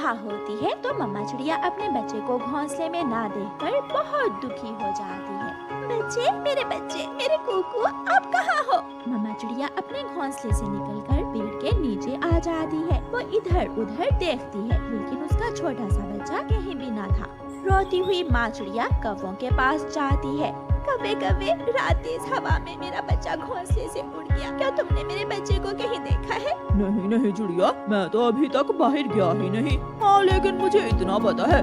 सुबह होती है तो मम्मा चिड़िया अपने बच्चे को घोंसले में ना देखकर बहुत दुखी हो जाती है। बच्चे, मेरे कुकू, आप कहाँ हो? मम्मा चिड़िया अपने घोंसले से निकलकर पेड़ के नीचे आ जाती है। वो इधर उधर देखती है, लेकिन उसका छोटा सा बच्चा कहीं भी ना था। रोती हुई माँ चिड़िया कौवों के पास जाती है। कभी कभी रात तेज हवा में मेरा बच्चा घोंसले से उड़ गया। क्या तुमने मेरे बच्चे को कहीं देखा है? नहीं नहीं चिड़िया, मैं तो अभी तक बाहर गया ही नहीं। हाँ, लेकिन मुझे इतना पता है,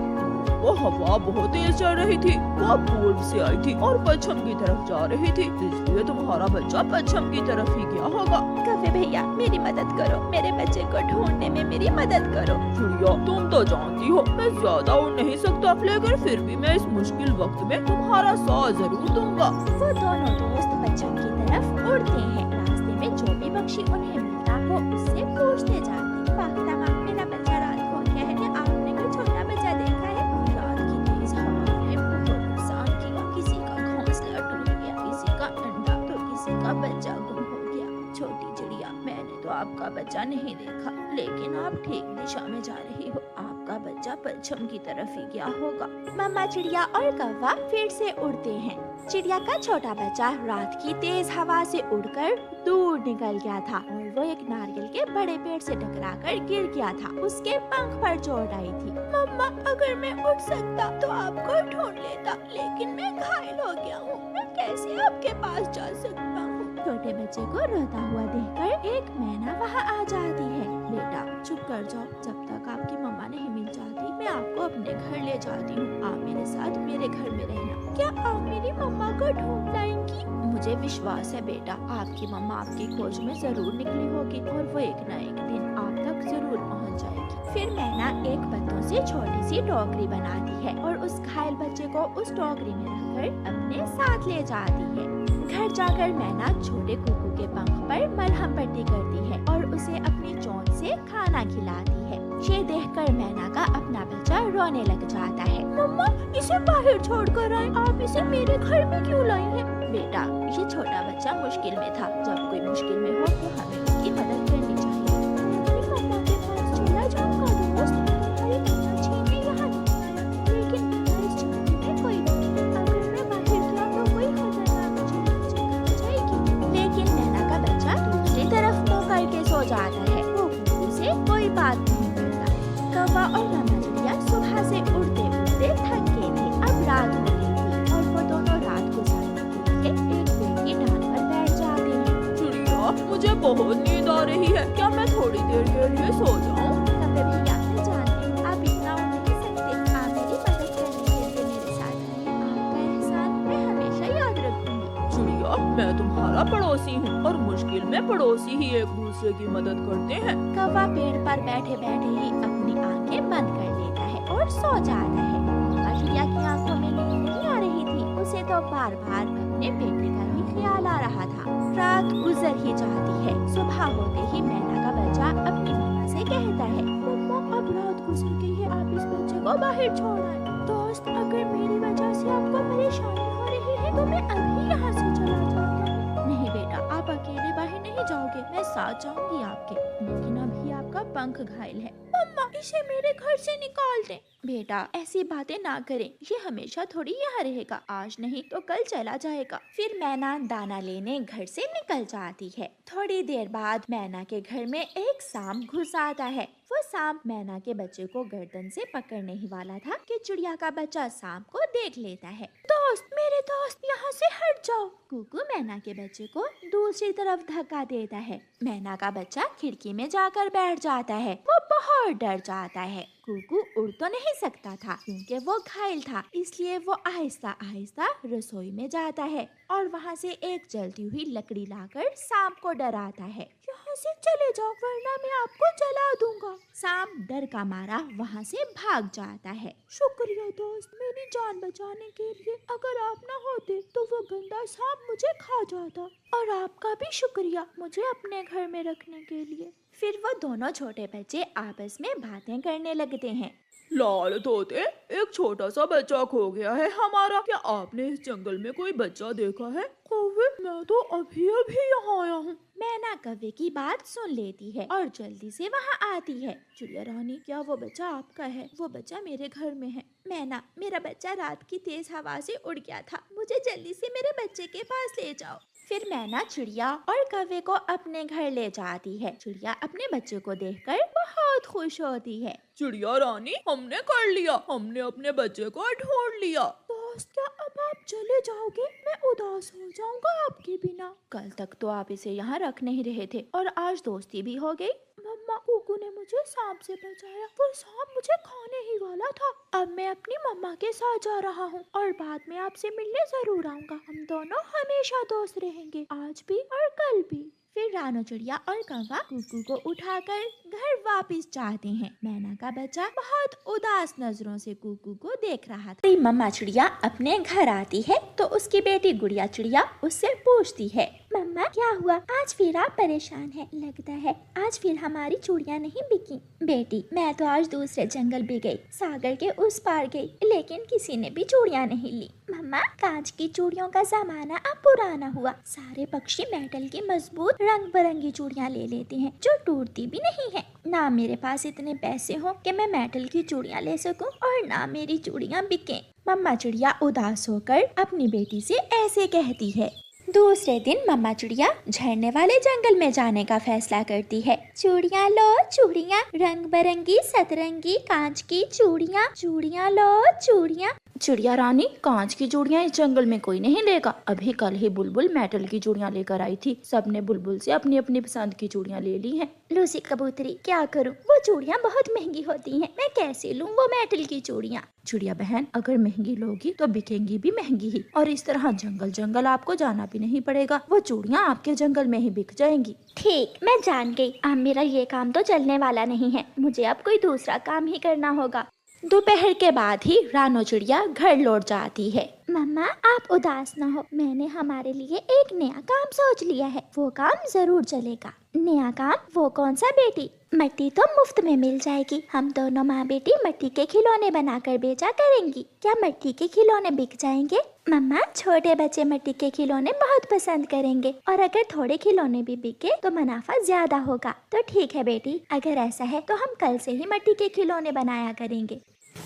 वो हवा बहुत तेज चल रही थी। वो पूर्व से आई थी और पश्चिम की तरफ जा रही थी, इसलिए तुम्हारा बच्चा पश्चिम की तरफ ही गया होगा। कभी भैया, मेरी मदद करो, मेरे बच्चे को ढूंढने में मेरी मदद करो। चिड़िया, तुम तो जानती हो मैं ज्यादा उड़ नहीं सकता, लेकिन फिर भी मैं इस मुश्किल वक्त में तुम्हारा साथ जरूर दूंगा। वो दोनों दोस्त पश्चिम की तरफ उड़ते हैं। रास्ते में जो भी पक्षी उन्हें मिलता हो उससे पूछते जाते। पाख्ता माँ, मेरा बच्चा रात को गया है, क्या आपने कोई छोटा बच्चा देखा है? रात की तेज हवा ने बहुत नुकसान किया। किसी का घोंसला टूट गया, किसी का अंडा तो किसी का बच्चा गुम हो गया। छोटी चिड़िया, मैंने तो आपका बच्चा नहीं देखा, लेकिन आप ठीक दिशा में जा रही हो। आपका बच्चा पश्चिम की तरफ ही गया होगा। मम्मा चिड़िया और कौवा फिर से उड़ते हैं। चिड़िया का छोटा बच्चा रात की तेज हवा से उड़कर दूर निकल गया था और वो एक नारियल के बड़े पेड़ से टकराकर गिर गया था। उसके पंख पर चोट आई थी। मम्मा, अगर मैं उड़ सकता तो आपको ढूंढ लेता, लेकिन मैं घायल हो गया हूँ। मैं कैसे आपके पास जा सकता हूँ? छोटे बच्चे को रोता हुआ देखकर एक मैना वहाँ आ जाती है। बेटा, चुप कर जाओ, जब तक आपकी मम्मा नहीं मिल जाती मैं आपको अपने घर ले जाती हूँ। आप मेरे साथ मेरे घर में रहना। क्या आप मेरी मम्मा को ढूंढ लाएंगी? मुझे विश्वास है बेटा, आपकी मम्मा आपकी खोज में जरूर निकली होगी और वो एक न एक दिन आप तक जरूर पहुँच जाएगी। फिर मैना एक पत्तों से छोटी सी टोकरी बनाती है और उस घायल बच्चे को उस टोकरी में रखकर अपने साथ ले जाती है। घर जाकर मैना छोटे कुकू के पंख पर मलहम पट्टी करती है और उसे अपनी चोंच से खाना खिलाती है। ये देखकर मैना का अपना बच्चा रोने लग जाता है। मम्मा, इसे बाहर छोड़कर आए, आप इसे मेरे घर में क्यों लाई हैं? बेटा, ये छोटा बच्चा मुश्किल में था। जब कोई मुश्किल में हो तो हमें उसकी मदद करनी चाहिए। मेरी मम्मा के पास चला जाऊंगा दोस्त, तुम्हारी मम्मा छीने यहाँ नहीं आया, लेकिन इस जंगल में कोई नहीं। अगर मैं बाहर गया तो कोई खतरनाक चीज मुझे खा जाएगी। लेकिन मैना का बच्चा दूसरी तरफ मुँह करके सो जाता है। वो कुकू से कोई बात नहीं करता। कौवा और मम्मा चिड़िया सुबह से उड़ते उड़ते थक गए थे। अब रात हो गई थी और वो दोनों रात गुजारने के लिए एक पेड़ की डाल पर बैठ जाते हैं। चिड़िया, मुझे बहुत नींद आ रही है, क्या मैं थोड़ी देर के लिए सो जाऊँ? कभी भैया, मैं जानती हूँ आप इतना उड़ नहीं सकते। आप मेरी मदद करने के लिए मेरे साथ आए। आपका एहसान मैं हमेशा याद रखूंगी। चिड़िया, मैं तुम्हारा पड़ोसी हूँ और मुश्किल में पड़ोसी ही एक दूसरे की मदद करते हैं। कौवा पेड़ पर बैठे बैठे ही अपनी आंखें बंद कर लेता है और सो जाता है। मम्मा चिड़िया की आंखों में नींद नहीं आ रही थी। उसे तो बार बार अपने बेटे का ही ख्याल आ रहा था। रात गुजर ही जाती है। सुबह होते ही मैना का बच्चा अपनी मम्मा से कहता है, मम्मा, अब रात गुजर गई है, आप इस बच्चे को बाहर छोड़ आए। दोस्त, अगर मेरी वजह से आपको परेशानी हो रही है तो मैं अभी यहाँ से चला जाता हूँ। नहीं बेटा, आप अकेले बाहर नहीं जाओगे, मैं साथ जाऊंगी आपके, लेकिन अभी आपका पंख घायल है। मम्मा, इसे मेरे घर से निकाल दें। बेटा, ऐसी बातें ना करें, ये हमेशा थोड़ी यहाँ रहेगा, आज नहीं तो कल चला जाएगा। फिर मैना दाना लेने घर से निकल जाती है। थोड़ी देर बाद मैना के घर में एक सांप घुस आता है। वो सांप मैना के बच्चे को गर्दन से पकड़ने ही वाला था कि चिड़िया का बच्चा सांप को देख लेता है। दोस्त, मेरे दोस्त, यहाँ से हट जाओ। कुकू मैना के बच्चे को दूसरी तरफ धक्का देता है। मैना का बच्चा खिड़की में जाकर बैठ जाता है। वो बहुत डर जाता है। कुकू उड़ तो नहीं सकता था क्योंकि वो घायल था, इसलिए वो आहिस्ता आहिस्ता रसोई में जाता है और वहाँ से एक जलती हुई लकड़ी लाकर सांप को डराता है। यहाँ से चले जाओ वरना मैं आपको जला दूंगा। सांप डर का मारा वहाँ से भाग जाता है। शुक्रिया दोस्त, मेरी जान बचाने के लिए। अगर आप न होते तो वो गंदा सांप मुझे खा जाता। और आपका भी शुक्रिया मुझे अपने घर में रखने के लिए। फिर वो दोनों छोटे बच्चे आपस में बातें करने लगते हैं। लाल तोते, एक छोटा सा बच्चा खो गया है हमारा। क्या आपने इस जंगल में कोई बच्चा देखा है? कौवे, मैं तो अभी अभी यहाँ आया हूँ। मैना कौवे की बात सुन लेती है और जल्दी से वहाँ आती है। चिड़िया रानी, क्या वो बच्चा आपका है? वो बच्चा मेरे घर में है। मैना, मेरा बच्चा रात की तेज हवा से उड़ गया था, मुझे जल्दी से मेरे बच्चे के पास ले जाओ। फिर मैना चिड़िया और कौवे को अपने घर ले जाती है। चिड़िया अपने बच्चे को देखकर बहुत खुश होती है। चिड़िया रानी, हमने कर लिया, हमने अपने बच्चे को ढूंढ लिया। दोस्त, क्या अब आप चले जाओगे? मैं उदास हो जाऊंगा आपके बिना। कल तक तो आप इसे यहाँ रख नहीं रहे थे और आज दोस्ती भी हो गई। मम्मा, कुकू ने मुझे सांप से बचाया, वो सांप मुझे खाने ही वाला था। अब मैं अपनी मम्मा के साथ जा रहा हूँ और बाद में आपसे मिलने जरूर आऊंगा। हम दोनों हमेशा दोस्त रहेंगे, आज भी और कल भी। फिर रानो चिड़िया और कौवा कुकू को उठाकर घर वापस जाते हैं। मैना का बच्चा बहुत उदास नजरों से कुकू को देख रहा था। मम्मा चिड़िया अपने घर आती है तो उसकी बेटी गुड़िया चिड़िया उससे पूछती है, मम्मा क्या हुआ? आज फिर आप परेशान हैं, लगता है आज फिर हमारी चूड़ियाँ नहीं बिकी। बेटी, मैं तो आज दूसरे जंगल भी गई, सागर के उस पार गई, लेकिन किसी ने भी चूड़ियाँ नहीं ली। मम्मा, कांच की चूड़ियों का जमाना अब पुराना हुआ। सारे पक्षी मेटल की मजबूत रंग बिरंगी चूड़ियाँ ले लेते हैं जो टूटती भी नहीं है। ना मेरे पास इतने पैसे हो कि मैं मेटल की चूड़ियाँ ले सकूं और ना मेरी चूड़ियाँ बिकें। मम्मा चिड़िया उदास होकर अपनी बेटी से ऐसे कहती है। दूसरे दिन मम्मा चिड़िया झरने वाले जंगल में जाने का फैसला करती है। चूड़ियाँ लो चूड़ियाँ, रंग बिरंगी सतरंगी कांच की चूड़ियाँ, चूड़ियाँ लो चूड़ियाँ। चिड़िया रानी, कांच की चूड़ियाँ इस जंगल में कोई नहीं लेगा। अभी कल ही बुलबुल मेटल की चूड़ियाँ लेकर आई थी, सबने बुलबुल से अपनी अपनी पसंद की चूड़ियाँ ले ली हैं। लूसी कबूतरी, क्या करूँ? वो चूड़ियाँ बहुत महंगी होती हैं, मैं कैसे लूँ वो मेटल की चूड़ियाँ? चिड़िया बहन, अगर महंगी लोगी तो बिकेंगी भी महंगी ही, और इस तरह जंगल जंगल आपको जाना भी नहीं पड़ेगा, वो चूड़ियाँ आपके जंगल में ही बिक जाएंगी। ठीक, मैं जान गई। अब मेरा ये काम तो चलने वाला नहीं है, मुझे अब कोई दूसरा काम ही करना होगा। दोपहर के बाद ही रानो चिड़िया घर लौट जाती है। मम्मा, आप उदास न हो, मैंने हमारे लिए एक नया काम सोच लिया है, वो काम जरूर चलेगा। नया काम? वो कौन सा बेटी? मिट्टी तो मुफ्त में मिल जाएगी, हम दोनों माँ बेटी मिट्टी के खिलौने बनाकर बेचा करेंगी। क्या मिट्टी के खिलौने बिक जाएंगे? मम्मा, छोटे बच्चे मिट्टी के खिलौने बहुत पसंद करेंगे, और अगर थोड़े खिलौने भी बिके तो मुनाफा ज्यादा होगा। तो ठीक है बेटी, अगर ऐसा है तो हम कल से ही मिट्टी के खिलौने बनाया करेंगे।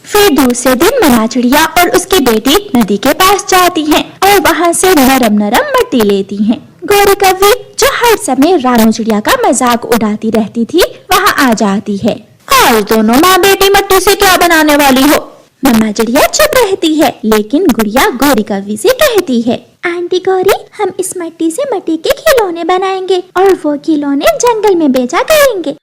फिर दूसरे दिन मम्मा चिड़िया और उसकी बेटी नदी के पास जाती हैं और वहाँ से नरम नरम मिट्टी लेती हैं। गौरी कौवी, जो हर समय रानो चिड़िया का मजाक उड़ाती रहती थी, वहाँ आ जाती है। आज दोनों माँ बेटी मिट्टी से क्या बनाने वाली हो? मम्मा चिड़िया चुप रहती है, लेकिन गुड़िया गौरी कौवी से कहती है, आंटी गौरी, हम इस मिट्टी से मिट्टी के खिलौने बनाएंगे और वो खिलौने जंगल में बेचा करेंगे।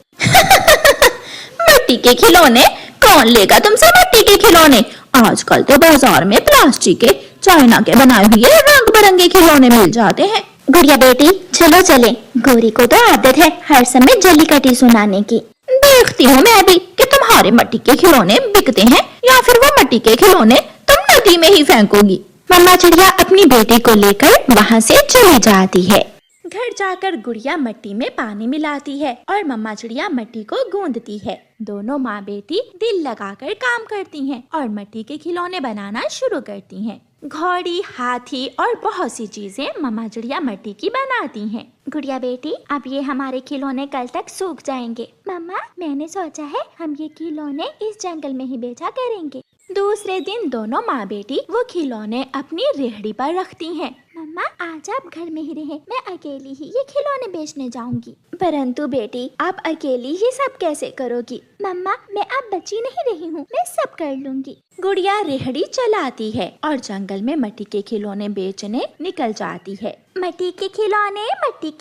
मिट्टी के खिलौने? कौन लेगा तुमसे मिट्टी के खिलौने? आजकल तो बाजार में प्लास्टिक के, चाइना के बनाए हुए रंग बिरंगे खिलौने मिल जाते हैं। गुड़िया बेटी, चलो चले, गौरी को तो आदत है हर समय जली कटी सुनाने की। देखती हूँ मैं भी कि तुम्हारे मिट्टी के खिलौने बिकते हैं या फिर वो मिट्टी के खिलौने तुम नदी में ही फेंकोगी। मम्मा चिड़िया अपनी बेटी को लेकर वहाँ से चली जाती है। घर जाकर गुड़िया मिट्टी में पानी मिलाती है और मम्मा चिड़िया मिट्टी को गूंदती है। दोनों माँ बेटी दिल लगाकर काम करती हैं और मिट्टी के खिलौने बनाना शुरू करती हैं। घोड़ी, हाथी और बहुत सी चीजें मम्मा चिड़िया मिट्टी की बनाती हैं। गुड़िया बेटी, अब ये हमारे खिलौने कल तक सूख जाएंगे। मम्मा, मैंने सोचा है हम ये खिलौने इस जंगल में ही बेचा करेंगे। दूसरे दिन दोनों माँ बेटी वो खिलौने अपनी रेहड़ी पर रखती हैं। मम्मा, आज आप घर में ही रहे, मैं अकेली ही ये खिलौने बेचने जाऊंगी। परंतु बेटी, आप अकेली ही सब कैसे करोगी? मम्मा, मैं अब बच्ची नहीं रही हूँ, मैं सब कर लूंगी। गुड़िया रेहड़ी चलाती है और जंगल में मिट्टी के खिलौने बेचने निकल जाती है। मिट्टी के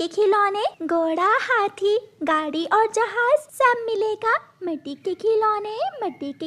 खिलौने, घोड़ा, हाथी, गाड़ी और जहाज सब मिलेगा। मिट्टी के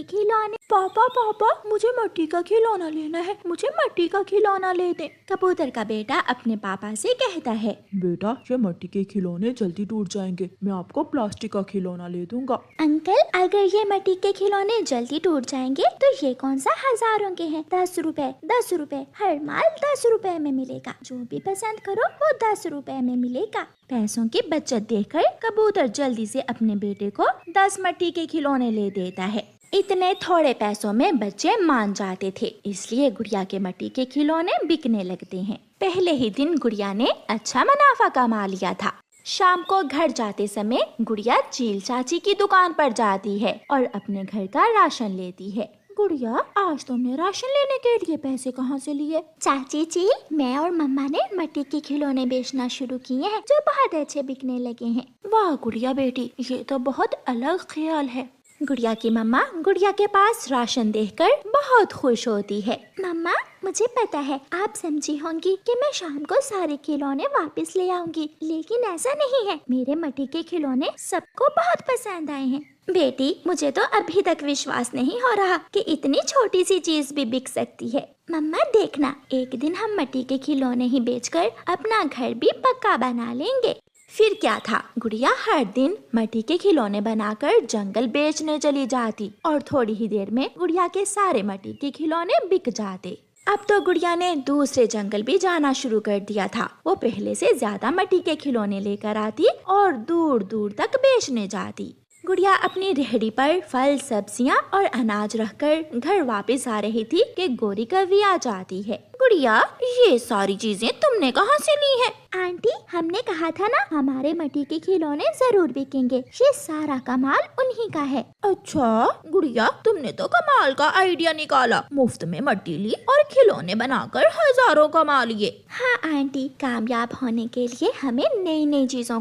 खिलौने। पापा, मुझे मिट्टी का खिलौना लेना है, मुझे मिट्टी का खिलौना ले दे। कबूतर का बेटा अपने पापा से कहता है, बेटा, ये मिट्टी के खिलौने जल्दी टूट जाएंगे, मैं आपको प्लास्टिक का खिलौना ले दूंगा। अंकल, अगर ये मिट्टी के खिलौने जल्दी टूट जाएंगे तो ये कौन सा हजारों के हैं? 10 रुपए, हर माल 10 रुपए में मिलेगा, जो भी पसंद करो वो 10 रुपए में मिलेगा। पैसों की बचत देखकर कबूतर जल्दी से अपने बेटे को 10 मिट्टी के खिलौने ले देता है। इतने थोड़े पैसों में बच्चे मान जाते थे, इसलिए गुड़िया के मिट्टी के खिलौने बिकने लगते हैं। पहले ही दिन गुड़िया ने अच्छा मुनाफा कमा लिया था। शाम को घर जाते समय गुड़िया चील चाची की दुकान पर जाती है और अपने घर का राशन लेती है। गुड़िया, आज तुमने राशन लेने के लिए पैसे कहाँ से लिए? चाची जी, मैं और मम्मा ने मिट्टी के खिलौने बेचना शुरू किए हैं जो बहुत अच्छे बिकने लगे हैं। वाह गुड़िया बेटी, ये तो बहुत अलग ख्याल है। गुड़िया की मम्मा गुड़िया के पास राशन देखकर बहुत खुश होती है। मम्मा, मुझे पता है आप समझी होंगी कि मैं शाम को सारे खिलौने वापस ले आऊंगी, लेकिन ऐसा नहीं है। मेरे मिट्टी के खिलौने सबको बहुत पसंद आए हैं। बेटी, मुझे तो अभी तक विश्वास नहीं हो रहा कि इतनी छोटी सी चीज भी बिक सकती है। मम्मा देखना, एक दिन हम मिट्टी के खिलौने ही बेचकर अपना घर भी पक्का बना लेंगे। फिर क्या था, गुड़िया हर दिन मिट्टी के खिलौने बनाकर जंगल बेचने चली जाती और थोड़ी ही देर में गुड़िया के सारे मिट्टी के खिलौने बिक जाते। अब तो गुड़िया ने दूसरे जंगल भी जाना शुरू कर दिया था। वो पहले से ज्यादा मिट्टी के खिलौने लेकर आती और दूर दूर तक बेचने जाती। गुड़िया अपनी रेहड़ी पर फल, सब्जियां और अनाज रखकर घर वापस आ रही थी कि गोरी कौवी आ जाती है। गुड़िया, ये सारी चीजें तुमने कहाँ से ली हैं? आंटी, हमने कहा था ना हमारे मिट्टी के खिलौने जरूर बिकेंगे। ये सारा कमाल उन्हीं का है। अच्छा गुड़िया, तुमने तो कमाल का आइडिया निकाला। मुफ्त में मिट्टी ली और खिलौने बनाकर हजारों कमा लिए। हाँ आंटी, कामयाब होने के लिए हमें नई नई चीजों